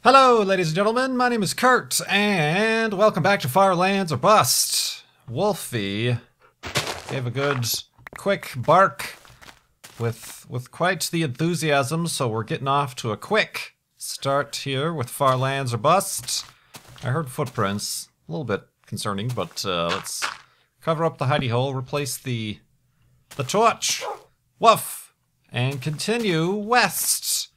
Hello, ladies and gentlemen. My name is Kurt, and welcome back to Firelands or Bust. Wolfie gave a good, quick bark with quite the enthusiasm, so we're getting off to a quick start here with Firelands or Bust. I heard footprints, a little bit concerning, but let's cover up the hidey hole, replace the torch, woof, and continue west.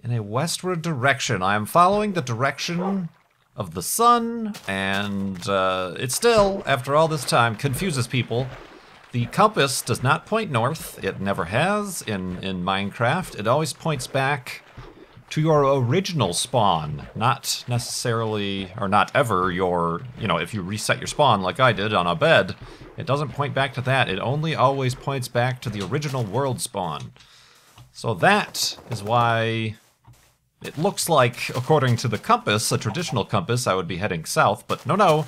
In a westward direction. I am following the direction of the sun, and it still, after all this time, confuses people. The compass does not point north. It never has in Minecraft. It always points back to your original spawn. Not necessarily, or not ever, your, if you reset your spawn like I did on a bed, it doesn't point back to that. It only always points back to the original world spawn. So that is why it looks like, according to the compass, a traditional compass, I would be heading south, but no.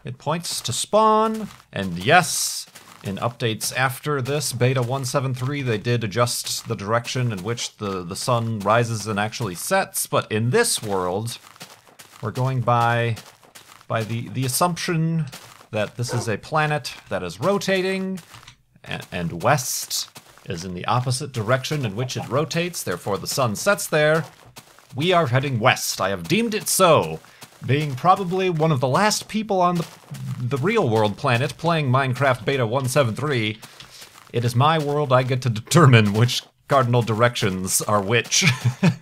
It points to spawn, and yes, in updates after this, beta 1.7.3, they did adjust the direction in which the sun rises and actually sets, but in this world, we're going by the assumption that this is a planet that is rotating, and west is in the opposite direction in which it rotates, therefore the sun sets there. We are heading west. I have deemed it so. Being probably one of the last people on the real world planet playing Minecraft Beta 1.7.3, it is my world. I get to determine which cardinal directions are which.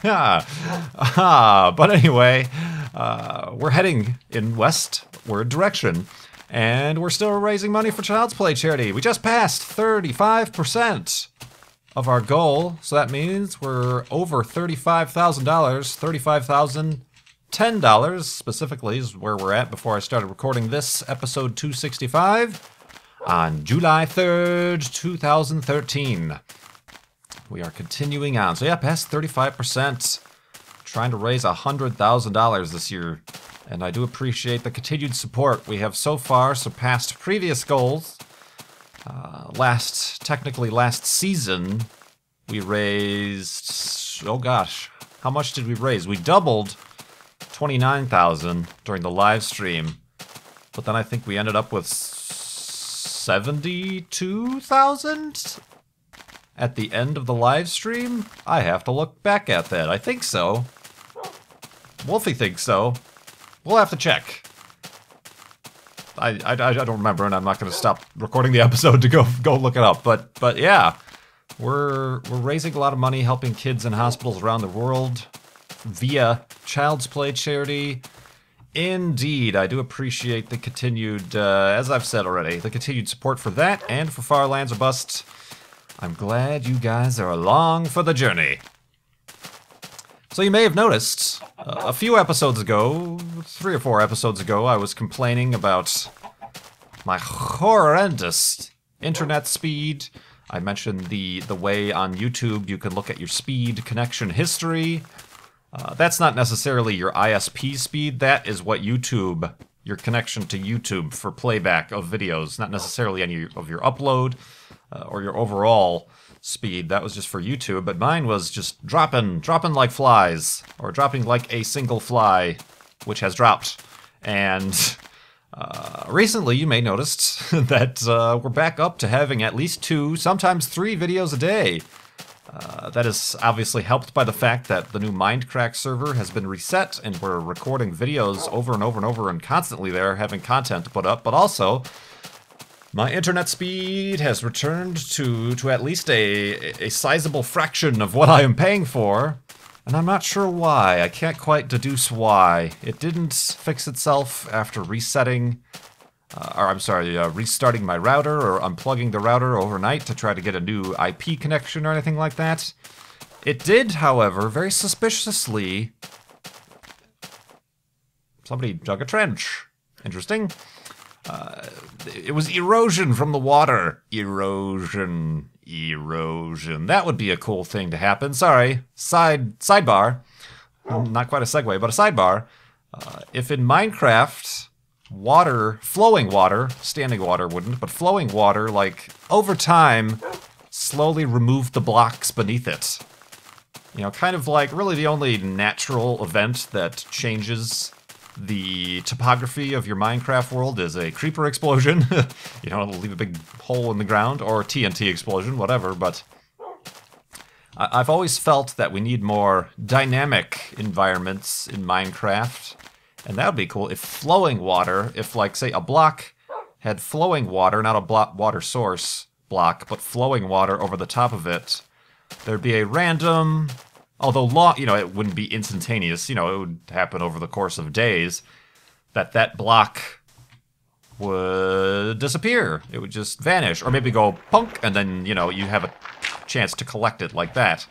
But anyway, we're heading in westward direction, and we're still raising money for Child's Play charity. We just passed 35% of our goal, so that means we're over $35,000, $35,010 specifically is where we're at before I started recording this episode 265 on July 3rd, 2013. We are continuing on. So yeah, past 35%, trying to raise $100,000 this year, and I do appreciate the continued support. We have so far surpassed previous goals. Technically last season, we raised, oh gosh, how much did we raise? We doubled 29,000 during the live stream, but then I think we ended up with 72,000 at the end of the live stream? I have to look back at that. I think so. Wolfie thinks so. We'll have to check. I don't remember, and I'm not going to stop recording the episode to go look it up. But yeah, we're raising a lot of money, helping kids in hospitals around the world via Child's Play charity. Indeed, I do appreciate the continued, as I've said already, the continued support for that and for Firelands or Bust. I'm glad you guys are along for the journey. So you may have noticed, a few episodes ago, 3 or 4 episodes ago, I was complaining about my horrendous internet speed. I mentioned the way on YouTube you can look at your speed connection history. That's not necessarily your ISP speed, that is what YouTube, your connection to YouTube for playback of videos, not necessarily any of your upload or your overall speed. That was just for YouTube, but mine was just dropping like flies, or dropping like a single fly, which has dropped. And recently you may notice that we're back up to having at least 2, sometimes 3 videos a day. That is obviously helped by the fact that the new Mindcrack server has been reset, and we're recording videos over and over and over and constantly there, having content to put up, but also my internet speed has returned to at least a sizable fraction of what I am paying for, and I'm not sure why. I can't quite deduce why. It didn't fix itself after restarting my router or unplugging the router overnight to try to get a new IP connection or anything like that. It did, however, very suspiciously. Somebody dug a trench. Interesting. It was erosion from the water. Erosion. That would be a cool thing to happen. Sorry. Sidebar. Not quite a segue, but a sidebar. If in Minecraft, flowing water, standing water wouldn't, but flowing water, like, over time, slowly removed the blocks beneath it. You know, kind of like really the only natural event that changes the topography of your Minecraft world is a creeper explosion. You know, it'll leave a big hole in the ground, or TNT explosion, whatever, but I've always felt that we need more dynamic environments in Minecraft, and that would be cool if flowing water, if like, say, a block had flowing water, not a water source block, but flowing water over the top of it, there'd be a random, although long, you know, it wouldn't be instantaneous, you know, it would happen over the course of days, that block would disappear. It would just vanish, or maybe go punk, and then, you know, you have a chance to collect it like that.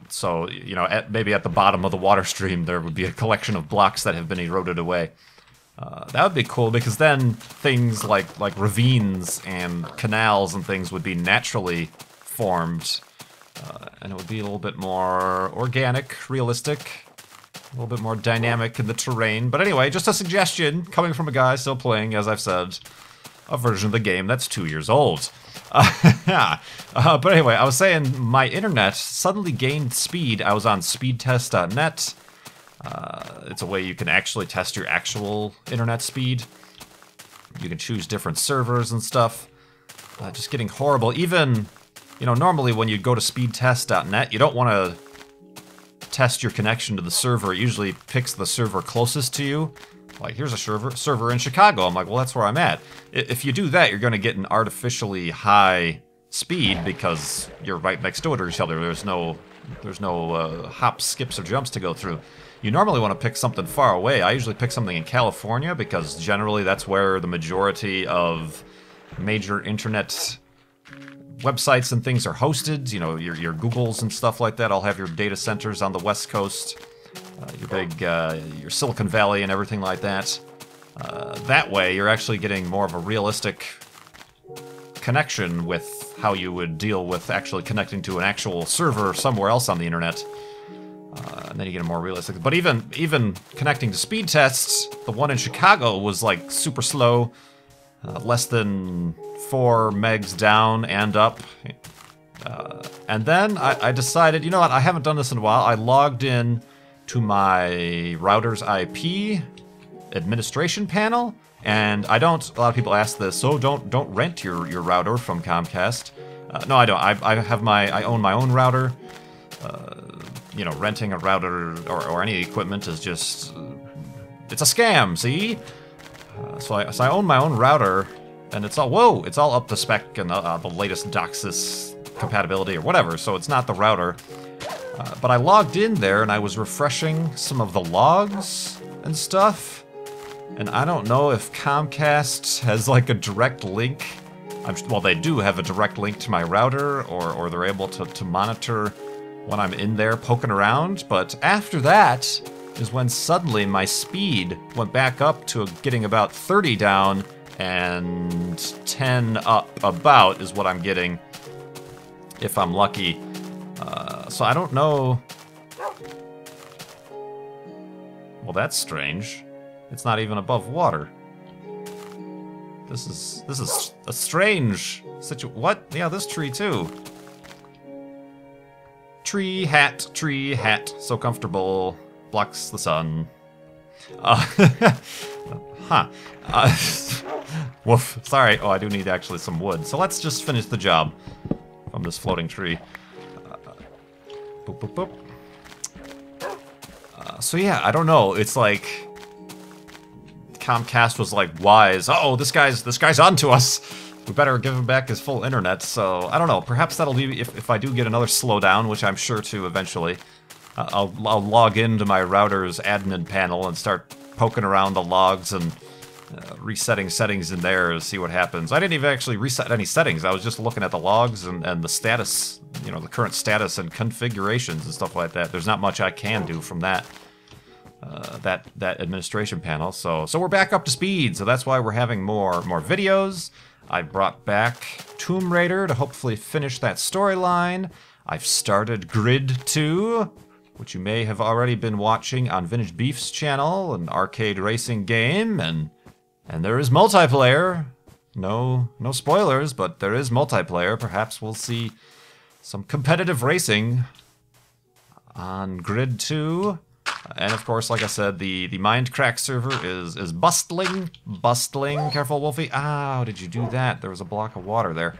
So, you know, maybe at the bottom of the water stream, there would be a collection of blocks that have been eroded away. That would be cool, because then things like ravines and canals and things would be naturally formed, and it would be a little bit more organic, realistic, a little bit more dynamic in the terrain. But anyway, just a suggestion coming from a guy still playing, as I've said, a version of the game that's 2 years old. But anyway, I was saying my internet suddenly gained speed. I was on speedtest.net. It's a way you can actually test your actual internet speed. You can choose different servers and stuff. Just getting horrible. Even, you know, normally when you go to speedtest.net, you don't want to test your connection to the server. It usually picks the server closest to you. Like, here's a server in Chicago. I'm like, well, that's where I'm at. If you do that, you're going to get an artificially high speed because you're right next door to each other. There's no hops, skips, or jumps to go through. You normally want to pick something far away. I usually pick something in California because generally that's where the majority of major internet websites and things are hosted. You know, your Googles and stuff like that all have your data centers on the West Coast. Your big, your Silicon Valley and everything like that. That way, you're actually getting more of a realistic connection with how you would deal with actually connecting to an actual server somewhere else on the internet. And then you get a more realistic. But even connecting to speed tests, the one in Chicago was like super slow, less than 4 megs down and up. And then I decided, you know what, I haven't done this in a while. I logged in to my router's IP administration panel, and a lot of people ask this, so don't rent your router from Comcast. No, I don't. I own my own router. You know, renting a router or any equipment is just, it's a scam, see? So I own my own router, and it's all up to spec and the latest DOCSIS compatibility or whatever, so it's not the router. But I logged in there and I was refreshing some of the logs and stuff, and I don't know if Comcast has like a direct link. Well, they do have a direct link to my router, or they're able to monitor when I'm in there poking around, but after that is when suddenly my speed went back up to getting about 30 down, and 10 up about is what I'm getting, if I'm lucky. So I don't know. Well, that's strange. It's not even above water. This is a strange situation. What? Yeah, this tree too. Tree hat, so comfortable, blocks the sun. Woof, sorry. Oh, I do need actually some wood. So let's just finish the job from this floating tree. Boop, boop, boop. So yeah, I don't know. It's like Comcast was like wise. Oh, this guy's onto us. We better give him back his full internet. So I don't know. Perhaps that'll be if I do get another slowdown, which I'm sure to eventually. I'll log into my router's admin panel and start poking around the logs and resetting settings in there to see what happens. I didn't even actually reset any settings. I was just looking at the logs and the status, you know, the current status and configurations and stuff like that. There's not much I can do from that administration panel. So we're back up to speed. So that's why we're having more videos. I brought back Tomb Raider to hopefully finish that storyline. I've started Grid 2, which you may have already been watching on Vintage Beef's channel, an arcade racing game, and there is multiplayer. No spoilers, but there is multiplayer. Perhaps we'll see some competitive racing on Grid 2. And of course, like I said, the Mindcrack server is bustling. Careful, Wolfie. Ow, did you do that? There was a block of water there.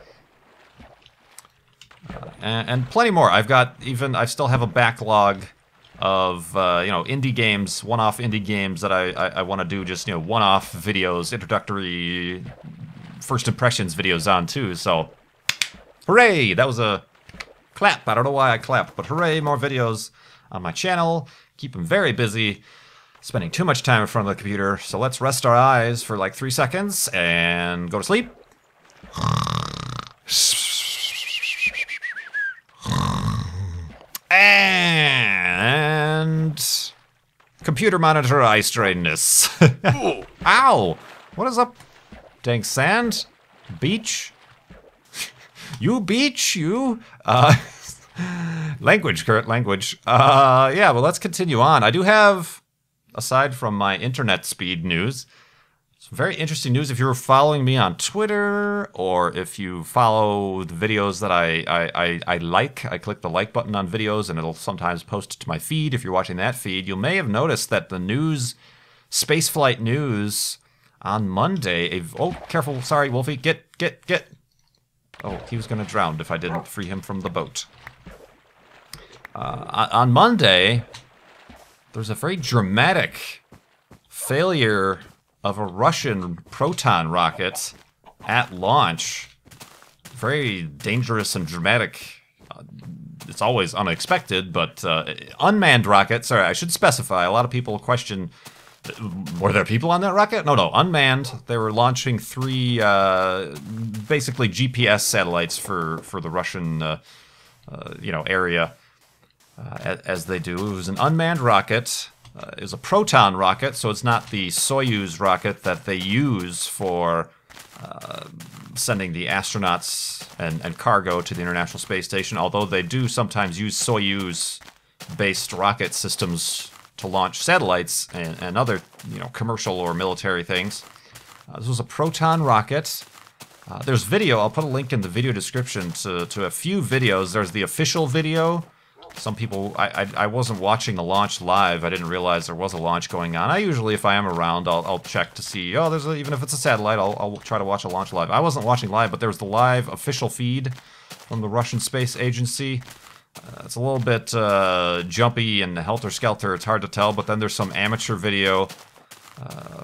And plenty more. I still have a backlog of, indie games, one-off indie games that I want to do just, one-off videos, introductory first impressions videos on too. So, hooray! That was a clap. I don't know why I clapped, but hooray, more videos on my channel. Keep them very busy, spending too much time in front of the computer. So let's rest our eyes for like 3 seconds and go to sleep. And computer monitor eye straightness. Ow! What is up? Dang sand? Beach? You beach, you? Language, Kurt, language. Yeah, well, let's continue on. I do have, aside from my internet speed news, some very interesting news. If you're following me on Twitter, or if you follow the videos that I like, I click the like button on videos, and it'll sometimes post to my feed. If you're watching that feed, you may have noticed that the news, spaceflight news, on Monday, oh, careful, sorry, Wolfie, get. Oh, he was going to drown if I didn't free him from the boat. On Monday, there's a very dramatic failure of a Russian Proton rocket at launch. Very dangerous and dramatic. It's always unexpected, but unmanned rockets, sorry, I should specify. A lot of people question, were there people on that rocket? No, unmanned. They were launching 3, basically GPS satellites for the Russian, area. As they do. It was an unmanned rocket. It was a Proton rocket, so it's not the Soyuz rocket that they use for sending the astronauts and cargo to the International Space Station, although they do sometimes use Soyuz-based rocket systems to launch satellites and other, commercial or military things. This was a Proton rocket. There's video. I'll put a link in the video description to a few videos. There's the official video. Some people, I wasn't watching the launch live. I didn't realize there was a launch going on. I usually, if I am around, I'll check to see, even if it's a satellite, I'll try to watch a launch live. I wasn't watching live, but there was the live official feed from the Russian Space Agency. It's a little bit jumpy and helter-skelter. It's hard to tell, but then there's some amateur video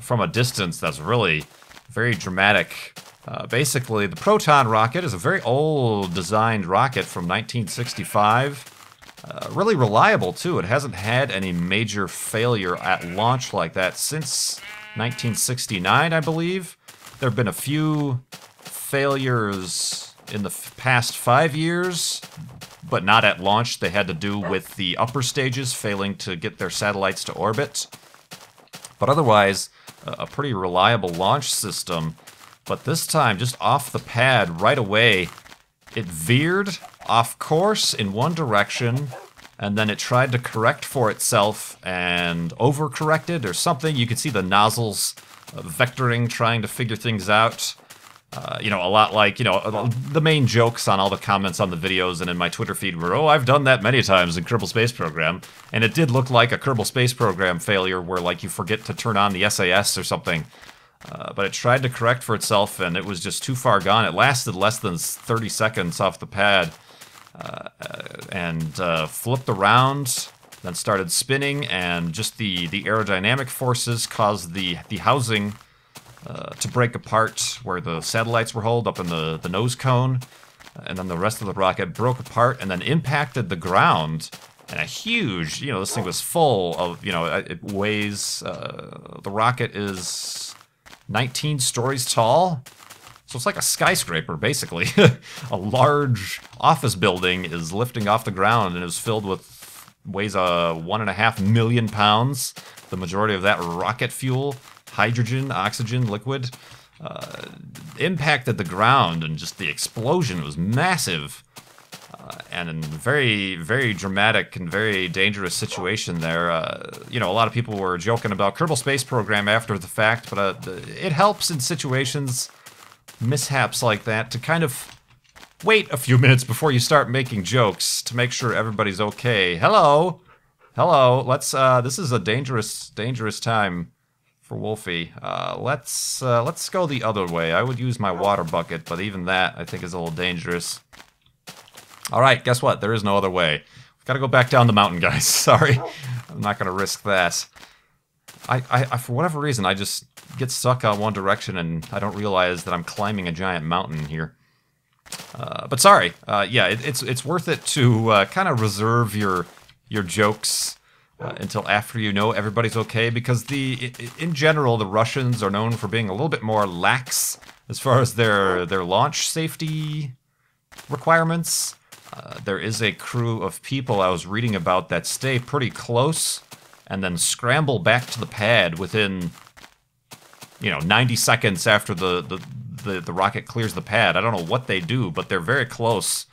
from a distance that's really very dramatic. Basically, the Proton rocket is a very old designed rocket from 1965. Really reliable, too. It hasn't had any major failure at launch like that since 1969, I believe. There have been a few failures in the past 5 years, but not at launch. They had to do with the upper stages failing to get their satellites to orbit. But otherwise, a pretty reliable launch system. But this time, just off the pad right away, it veered off course in one direction, and then it tried to correct for itself and overcorrected or something. You could see the nozzles vectoring, trying to figure things out. A lot like, the main jokes on all the comments on the videos and in my Twitter feed were, oh, I've done that many times in Kerbal Space Program. And it did look like a Kerbal Space Program failure where, like, you forget to turn on the SAS or something. But it tried to correct for itself, and it was just too far gone. It lasted less than 30 seconds off the pad, and flipped around, then started spinning, and just the aerodynamic forces caused the housing to break apart where the satellites were held up in the nose cone, and then the rest of the rocket broke apart and then impacted the ground. And a huge, this thing was full of, it weighs, the rocket is 19 stories tall. So it's like a skyscraper, basically. A large office building is lifting off the ground and is filled with, weighs 1.5 million pounds. The majority of that rocket fuel, hydrogen, oxygen, liquid, impacted the ground, and just the explosion was massive. And in a very, very dramatic and very dangerous situation there. A lot of people were joking about Kerbal Space Program after the fact, but it helps in situations, mishaps like that, to kind of wait a few minutes before you start making jokes to make sure everybody's okay. Hello! Hello. Let's. This is a dangerous time for Wolfie. Let's go the other way. I would use my water bucket, but even that I think is a little dangerous. All right. Guess what? There is no other way. We've got to go back down the mountain, guys. Sorry, I'm not gonna risk that. I for whatever reason I just get stuck on one direction and I don't realize that I'm climbing a giant mountain here. But sorry. Yeah, it's worth it to kind of reserve your jokes until after you know everybody's okay, because in general the Russians are known for being a little bit more lax as far as their launch safety requirements. There is a crew of people I was reading about that stay pretty close and then scramble back to the pad within 90 seconds after the rocket clears the pad. I don't know what they do, but they're very close.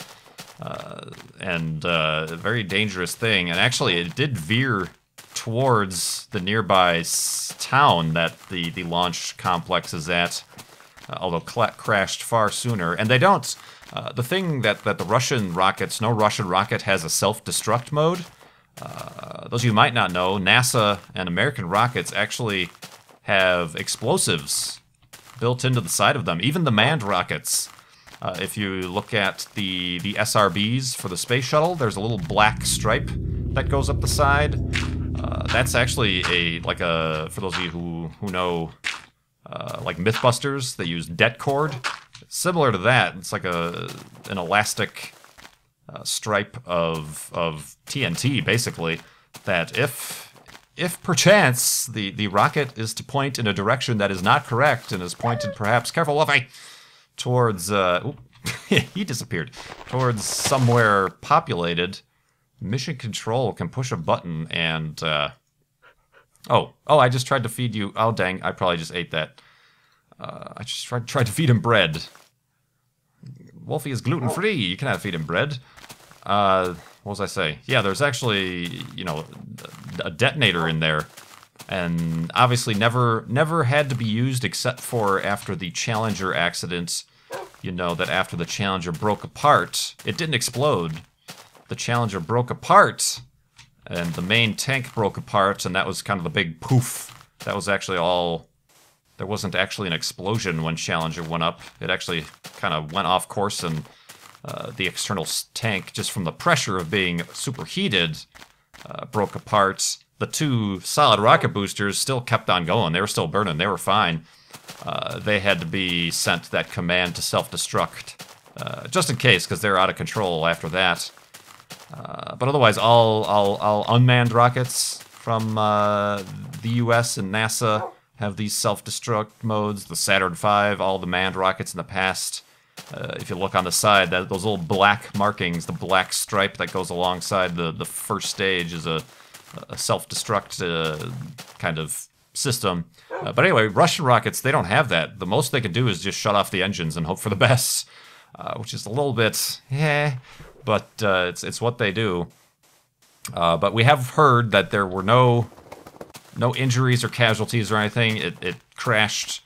And a very dangerous thing. And actually, it did veer towards the nearby town that the launch complex is at, although crashed far sooner. And they don't. The thing that the Russian rockets, no Russian rocket has a self-destruct mode. Those of you might not know, NASA and American rockets actually have explosives built into the side of them. Even the manned rockets. If you look at the SRBs for the space shuttle, there's a little black stripe that goes up the side. That's actually for those of you who know, like Mythbusters, they use det cord. Similar to that, it's like an elastic stripe of TNT, basically, that if perchance the rocket is to point in a direction that is not correct and is pointed perhaps, careful Wolfie, towards, he disappeared, towards somewhere populated, Mission Control can push a button and, oh, I just tried to feed you, oh dang, I probably just ate that. I just tried to feed him bread. Wolfie is gluten-free, you cannot feed him bread. What was I say? Yeah, there's actually, a detonator in there. And obviously never had to be used except for after the Challenger accident. That after the Challenger broke apart, it didn't explode. The Challenger broke apart, and the main tank broke apart, and that was kind of the big poof. That was actually all. There wasn't actually an explosion when Challenger went up. It actually kind of went off course, and the external tank, just from the pressure of being superheated, broke apart. The two solid rocket boosters still kept on going. They were still burning. They were fine. They had to be sent that command to self-destruct, just in case, because they're out of control after that. But otherwise, all unmanned rockets from the U.S. and NASA have these self-destruct modes. The Saturn V, all the manned rockets in the past. If you look on the side, those little black markings, the black stripe that goes alongside the first stage is a self-destruct kind of system. But anyway, Russian rockets, they don't have that. The most they can do is just shut off the engines and hope for the best, which is a little bit, but it's what they do. But we have heard that there were no injuries or casualties or anything. It crashed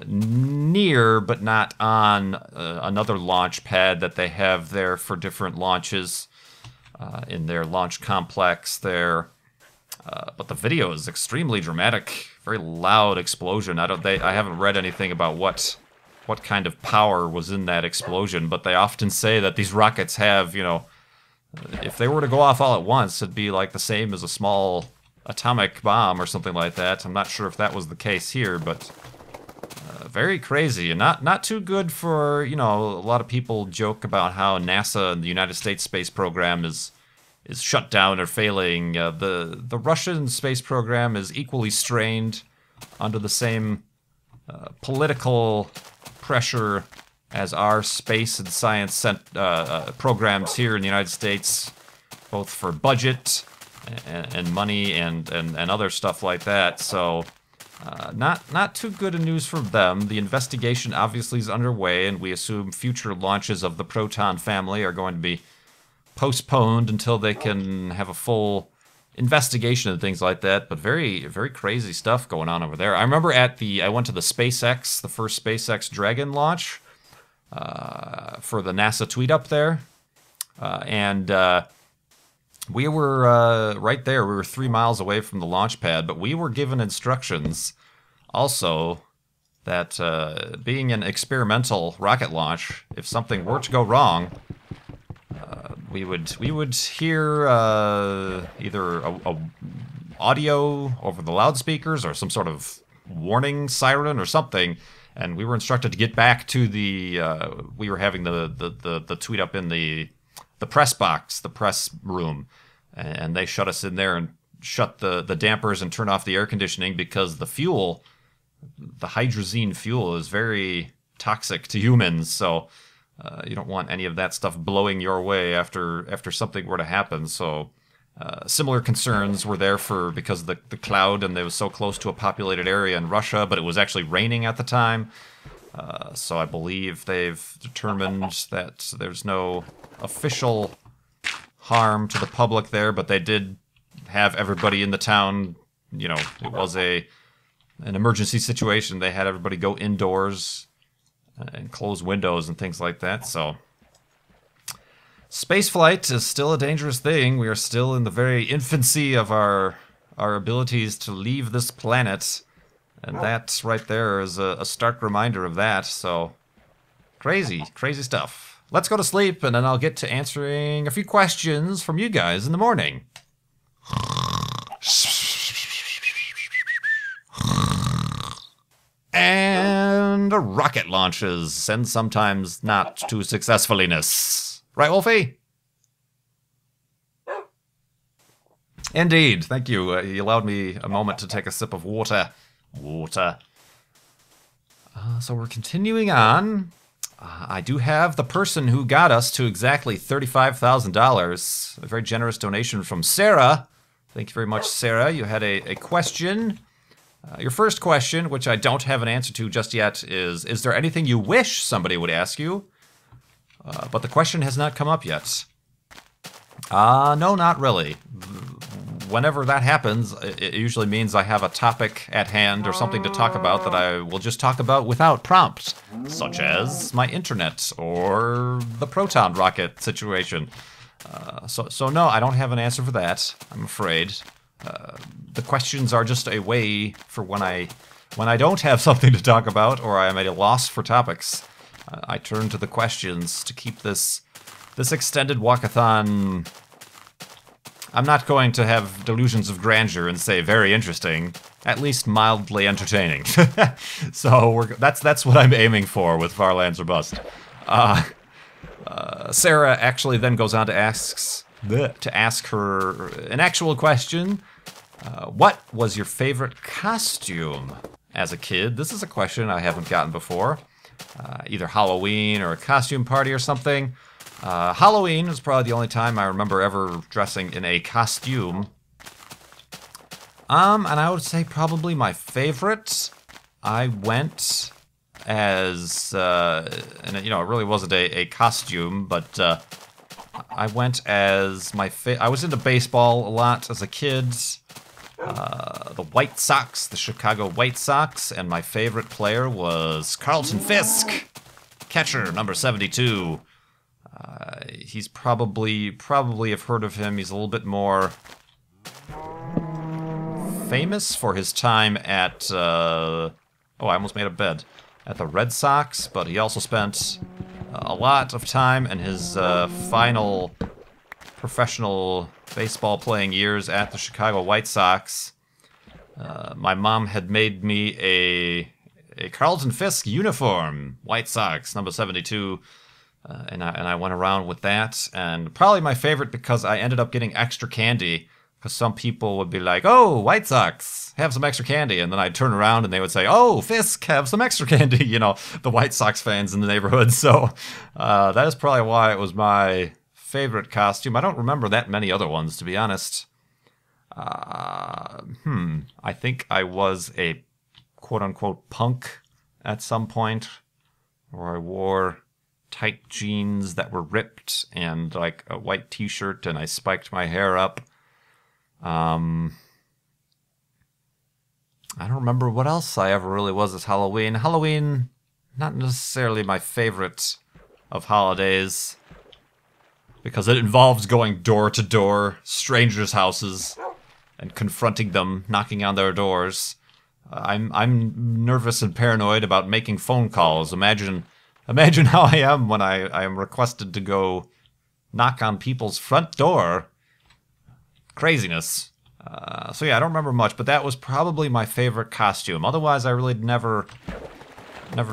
near, but not on another launch pad that they have there for different launches. In their launch complex there, but the video is extremely dramatic, very loud explosion. I haven't read anything about what kind of power was in that explosion, but they often say that these rockets have, if they were to go off all at once, it'd be like the same as a small atomic bomb or something like that. I'm not sure if that was the case here, but very crazy, and not too good for, a lot of people joke about how NASA and the United States space program is shut down or failing. The Russian space program is equally strained under the same political pressure as our space and science programs here in the United States, both for budget and money and other stuff like that. So not too good a news for them. The investigation obviously is underway, and we assume future launches of the Proton family are going to be postponed until they can have a full investigation and things like that. But very, very crazy stuff going on over there. I remember I went to the SpaceX, the first SpaceX Dragon launch for the NASA tweet up there. And We were right there. We were 3 miles away from the launch pad, but we were given instructions also that being an experimental rocket launch, if something were to go wrong, we would hear either a audio over the loudspeakers or some sort of warning siren or something, and we were instructed to get back to the we were having the tweet up in the press box, the press room, and they shut us in there and shut the dampers and turn off the air conditioning because the fuel, the hydrazine fuel, is very toxic to humans, so you don't want any of that stuff blowing your way after something were to happen. So similar concerns were there because of the cloud, and it was so close to a populated area in Russia, but it was actually raining at the time. So I believe they've determined that there's no official harm to the public there, but they did have everybody in the town, you know, it was an emergency situation. They had everybody go indoors and close windows and things like that. So spaceflight is still a dangerous thing. We are still in the very infancy of our abilities to leave this planet. And that right there is a stark reminder of that. So crazy, crazy stuff. Let's go to sleep, and then I'll get to answering a few questions from you guys in the morning. And rocket launches, and sometimes not too successfully-ness. Right, Wolfie? Indeed, thank you. You allowed me a moment to take a sip of water. So we're continuing on. I do have the person who got us to exactly $35,000. A very generous donation from Sarah. Thank you very much, Sarah. You had a question. Your first question, which I don't have an answer to just yet, is there anything you wish somebody would ask you? But the question has not come up yet. No, not really. Whenever that happens, it usually means I have a topic at hand or something to talk about that I will just talk about without prompt, such as my internet or the Proton rocket situation. So no, I don't have an answer for that, I'm afraid. The questions are just a way for when I don't have something to talk about or I am at a loss for topics. I turn to the questions to keep this extended walk-a-thon. I'm not going to have delusions of grandeur and say very interesting, at least mildly entertaining. So that's what I'm aiming for with Farlands or Bust. Sarah actually then goes on to ask her an actual question. What was your favorite costume as a kid? This is a question I haven't gotten before. Either Halloween or a costume party or something. Halloween was probably the only time I remember ever dressing in a costume. And I would say probably my favorite. I went as, and it really wasn't a costume, but I went as I was into baseball a lot as a kid. The White Sox, the Chicago White Sox, and my favorite player was Carlton Fisk, catcher, number 72. He's probably have heard of him. He's a little bit more famous for his time at, I almost made a bed, at the Red Sox, but he also spent a lot of time in his final professional baseball playing years at the Chicago White Sox. My mom had made me a Carlton Fisk uniform, White Sox, number 72, and I went around with that. And probably my favorite because I ended up getting extra candy, because some people would be like, "Oh, White Sox, have some extra candy," and then I'd turn around and they would say, "Oh, Fisk, have some extra candy." The White Sox fans in the neighborhood. So that is probably why it was my favorite costume. I don't remember that many other ones, to be honest. I think I was a quote-unquote punk at some point, where I wore tight jeans that were ripped and like a white t-shirt, and I spiked my hair up. I don't remember what else I ever really was as Halloween. Halloween, not necessarily my favorite of holidays. because it involves going door to door, strangers' houses, and confronting them, knocking on their doors. I'm nervous and paranoid about making phone calls. Imagine how I am when I am requested to go knock on people's front door. Craziness. So yeah, I don't remember much, but that was probably my favorite costume. Otherwise, I really never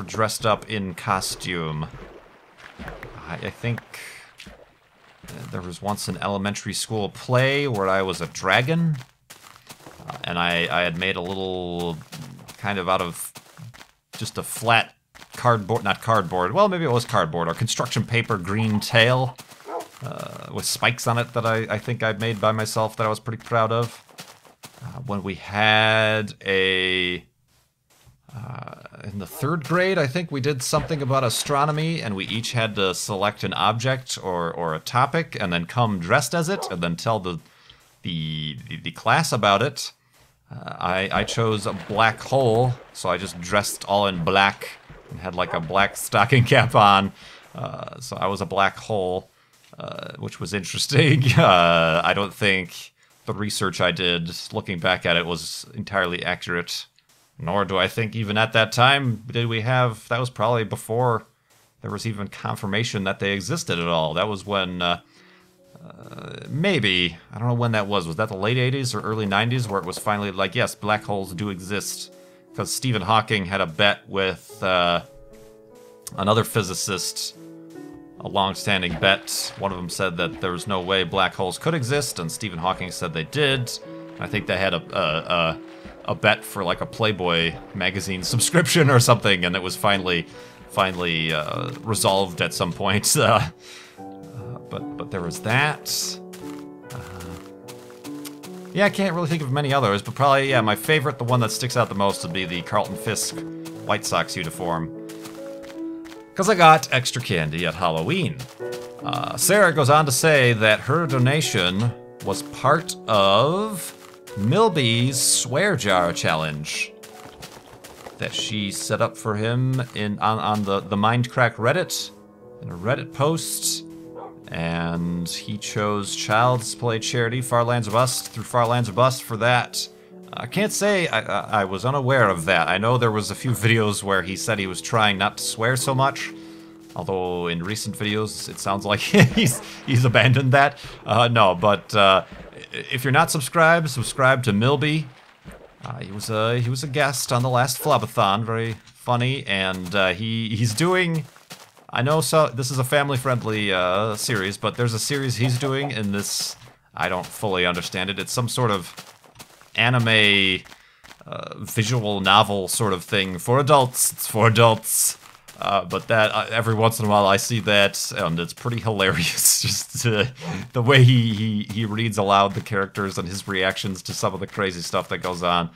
dressed up in costume. I think there was once an elementary school play where I was a dragon, and I had made a little, kind of out of just a flat cardboard, not cardboard, well, maybe it was cardboard, or construction paper green tail with spikes on it that I think I made by myself that I was pretty proud of. When we had in the 3rd grade, I think we did something about astronomy, and we each had to select an object or a topic, and then come dressed as it, and then tell the class about it. I chose a black hole, so I just dressed all in black and had like a black stocking cap on. So I was a black hole, which was interesting. I don't think the research I did, looking back at it, was entirely accurate. Nor do I think even at that time did we have... That was probably before there was even confirmation that they existed at all. That was when... maybe. I don't know when that was. Was that the late 80s or early 90s where it was finally like, yes, black holes do exist? Because Stephen Hawking had a bet with another physicist, a long-standing bet. One of them said that there was no way black holes could exist, and Stephen Hawking said they did. I think they had a bet for like a Playboy magazine subscription or something, and it was finally resolved at some point. But there was that. Yeah, I can't really think of many others, but probably, yeah, my favorite, the one that sticks out the most, would be the Carlton Fisk White Sox uniform. Because I got extra candy at Halloween. Sarah goes on to say that her donation was part of Milby's Swear Jar Challenge that she set up for him on the Mindcrack Reddit, in a Reddit post. And he chose Child's Play Charity, Far Lands or Bust, through Far Lands or Bust for that. I can't say I was unaware of that. I know there was a few videos where he said he was trying not to swear so much, although in recent videos it sounds like he's abandoned that. No, but if you're not subscribed, subscribe to Milby. He was a guest on the last flob-athon, very funny, and he's doing... I know this is a family-friendly series, but there's a series he's doing in this. I don't fully understand it. It's some sort of anime visual novel sort of thing for adults. It's for adults. But that every once in a while I see that, and it's pretty hilarious. Just the way he reads aloud the characters and his reactions to some of the crazy stuff that goes on.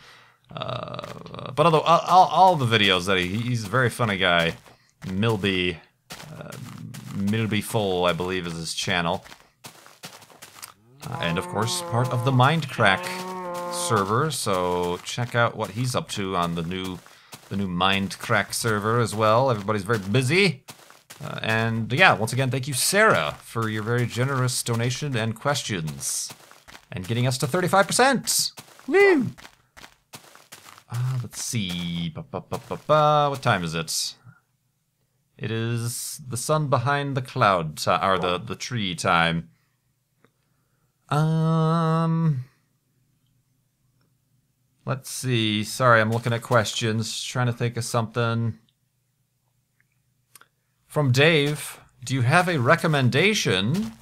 But although all the videos that he's a very funny guy. Milby. Milby Full, I believe, is his channel. And of course, part of the Mindcrack server, so check out what he's up to on the new Mindcrack server as well. Everybody's very busy. And yeah, once again, thank you, Sarah, for your very generous donation and questions. And getting us to 35%! Woo! Let's see. What time is it? It is the sun behind the cloud, or the tree time. Let's see. Sorry, I'm looking at questions, trying to think of something. From Dave, do you have a recommendation?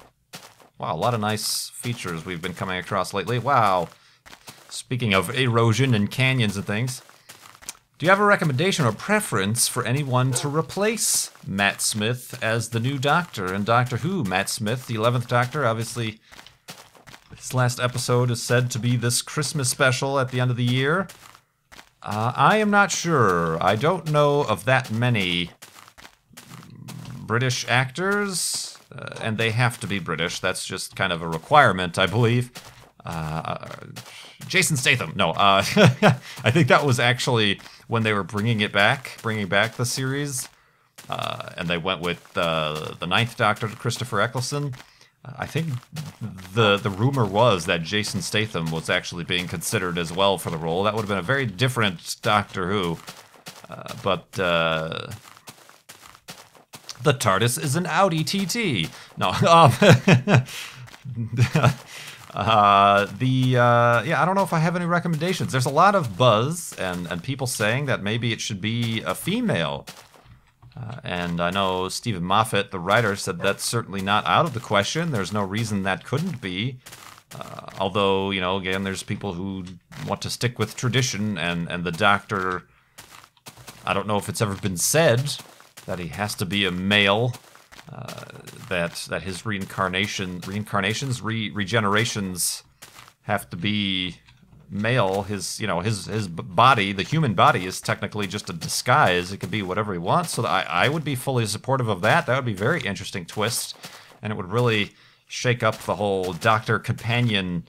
Wow, a lot of nice features we've been coming across lately. Wow. Speaking of erosion and canyons and things. Do you have a recommendation or preference for anyone to replace Matt Smith as the new Doctor in Doctor Who? Matt Smith, the 11th Doctor, obviously his last episode is said to be this Christmas special at the end of the year. I am not sure. I don't know of that many British actors, and they have to be British. That's just kind of a requirement, I believe. Jason Statham. No, I think that was actually when they were bringing back the series, and they went with the 9th Doctor, Christopher Eccleston. I think the rumor was that Jason Statham was actually being considered as well for the role. That would have been a very different Doctor Who. But the TARDIS is an Audi TT. No. Yeah, I don't know if I have any recommendations. There's a lot of buzz and people saying that maybe it should be a female. And I know Stephen Moffat, the writer, said that's certainly not out of the question. There's no reason that couldn't be. Although, you know, again, there's people who want to stick with tradition, and the Doctor, I don't know if it's ever been said that he has to be a male, that his regenerations have to be male. His body, the human body, is technically just a disguise. It could be whatever he wants. So I would be fully supportive of that. That would be a very interesting twist, and it would really shake up the whole Doctor companion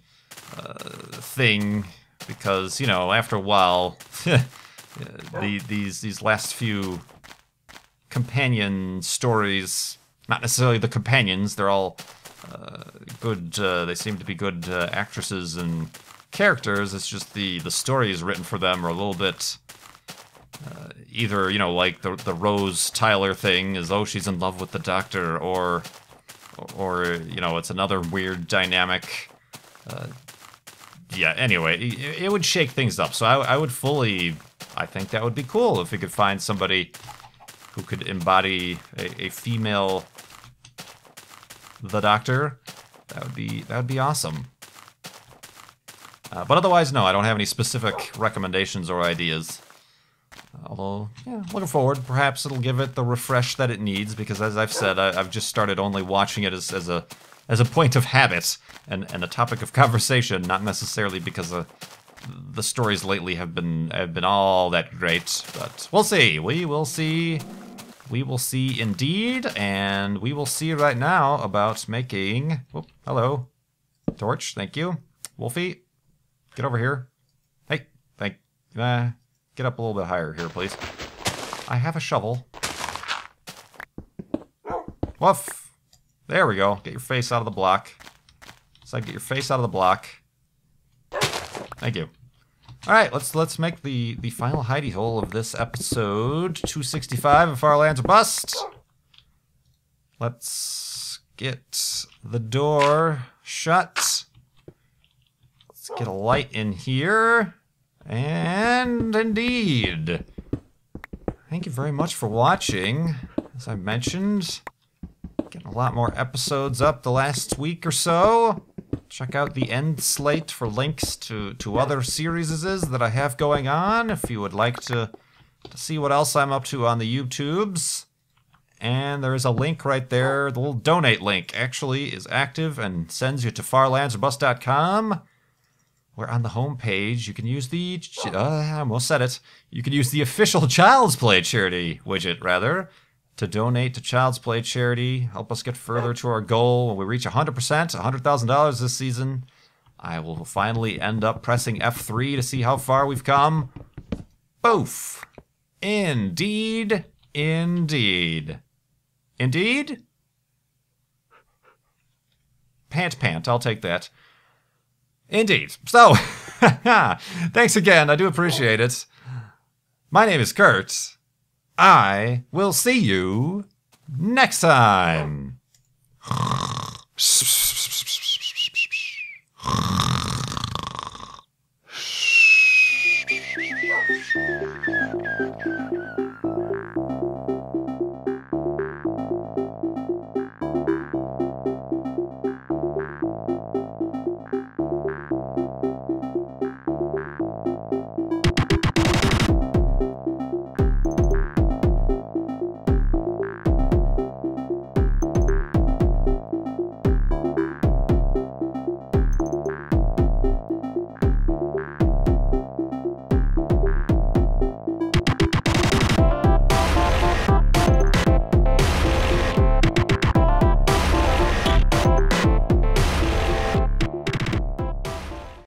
thing, because, you know, after a while, these last few companion stories, not necessarily the companions, they're all good. They seem to be good actresses and characters. It's just the stories written for them are a little bit either, you know, like the Rose Tyler thing is, oh, she's in love with the Doctor, or you know, it's another weird dynamic. Yeah, anyway, it would shake things up. So I would fully, I think that would be cool if we could find somebody who could embody a female the Doctor. That would be awesome. But otherwise, no, I don't have any specific recommendations or ideas. Although, yeah, looking forward. Perhaps it'll give it the refresh that it needs, because as I've said, I've just started only watching it as a point of habit and a topic of conversation, not necessarily because the stories lately have been all that great. But we'll see. We will see. We will see indeed, and we will see right now about making... Whoop, hello. Torch, thank you. Wolfie, get over here. Hey, get up a little bit higher here, please. I have a shovel. Woof. There we go. Get your face out of the block. So get your face out of the block. Thank you. All right, let's make the final hidey hole of this episode 265 of Far Lands or Bust. Let's get the door shut. Let's get a light in here. And indeed, thank you very much for watching. As I mentioned, getting a lot more episodes up the last week or so. Check out the end slate for links to other series that I have going on, if you would like to see what else I'm up to on the YouTubes. And there is a link right there. The little donate link actually is active and sends you to farlandsorbust.com, where on the home page you can use the... I almost said it. You can use the official Child's Play charity widget, rather, to donate to Child's Play charity. Help us get further to our goal. When we reach 100%, $100,000 this season, I will finally end up pressing F3 to see how far we've come. Boof. Indeed. Indeed. Indeed? Pant. I'll take that. Indeed. So, thanks again. I do appreciate it. My name is Kurt. I will see you next time.